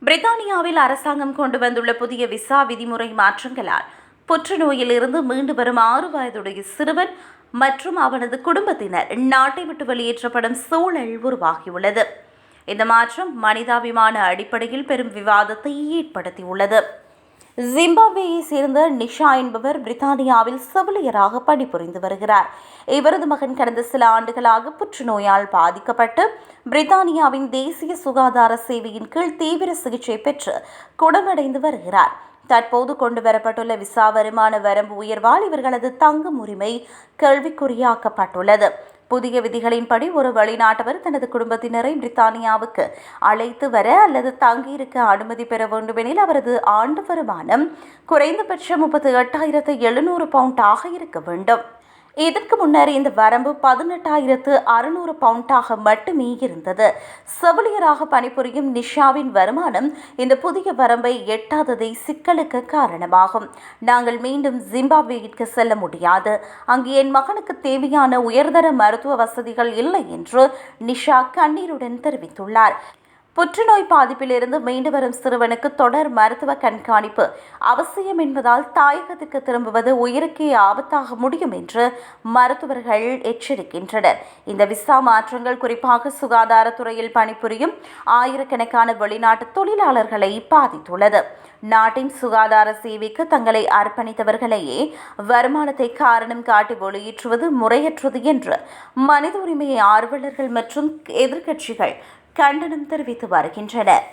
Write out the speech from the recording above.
பிரித்தானியாவில் அரசாங்கம் கொண்டு வந்துள்ள புதிய விசா விதிமுறை மாற்றங்களால் புற்றுநோயில் இருந்து மீண்டு வரும் 6 வயதுடைய சிறுவன் மற்றும் அவனது குடும்பத்தினர் நாட்டை விட்டு வெளியேற்றப்படும் சூழல் உருவாகியுள்ளது. இந்த மாற்றம் மனிதாபிமான அடிப்படையில் பெரும் விவாதத்தை ஏற்படுத்தியுள்ளது. ஜிம்பாப்வேயை சேர்ந்த நிஷா என்பவர் பிரித்தானியாவில் செவிலியராக பணிபுரிந்து வருகிறார். இவரது மகன் கடந்த சில ஆண்டுகளாக புற்றுநோயால் பாதிக்கப்பட்டு பிரித்தானியாவின் தேசிய சுகாதார சேவையின் கீழ் தீவிர சிகிச்சை பெற்று குணமடைந்து வருகிறார். தற்போது கொண்டுவரப்பட்டுள்ள விசா வருமான வரம்பு உயர்வால் இவர்களது தங்கும் உரிமை கேள்விக்குறியாக்கப்பட்டுள்ளது. புதிய விதிகளின்படி ஒரு வெளிநாட்டவர் தனது குடும்பத்தினரை பிரித்தானியாவுக்கு அழைத்து வர அல்லது தங்கியிருக்க அனுமதி பெற வேண்டுமெனில் அவரது ஆண்டு வருமானம் குறைந்தபட்சம் 38,700 பவுண்டாக இருக்க வேண்டும். இதற்கு முன்னர் இந்த வரம்பு 18,600 பவுண்டாக மட்டுமே இருந்தது. செவிலியராக பணிபுரியும் நிஷாவின் வருமானம் இந்த புதிய வரம்பை எட்டாததை சிக்கலுக்கு காரணமாகும். நாங்கள் மீண்டும் ஜிம்பாப்வேயிற்கு செல்ல முடியாது. அங்கு என் மகனுக்கு தேவையான உயர்தர மருத்துவ வசதிகள் இல்லை என்று நிஷா கண்ணீருடன் தெரிவித்துள்ளார். புற்றுநோய் பாதிப்பிலிருந்து மீண்டு வரும் சிறுவனுக்கு தொடர் மருத்துவ கண்காணிப்பு அவசியம் என்பதால் தாயகத்திற்கு திரும்புவது உயிருக்கே ஆபத்தாக முடியும் என்று மருத்துவர்கள் எச்சரிக்கின்றனர். இந்த விசா மாற்றங்கள் குறிப்பாக சுகாதாரத்துறையில் பணிபுரியும் ஆயிரக்கணக்கான வெளிநாட்டு தொழிலாளர்களை பாதித்துள்ளது. நாட்டின் சுகாதார சேவைக்கு தங்களை அர்ப்பணித்தவர்களையே வருமானத்தை காரணம் காட்டி வெளியேற்றுவது முறையற்றது என்று மனித உரிமை ஆர்வலர்கள் மற்றும் எதிர்க்கட்சிகள் கண்டனம் தெரிவித்து வருகின்றனர்.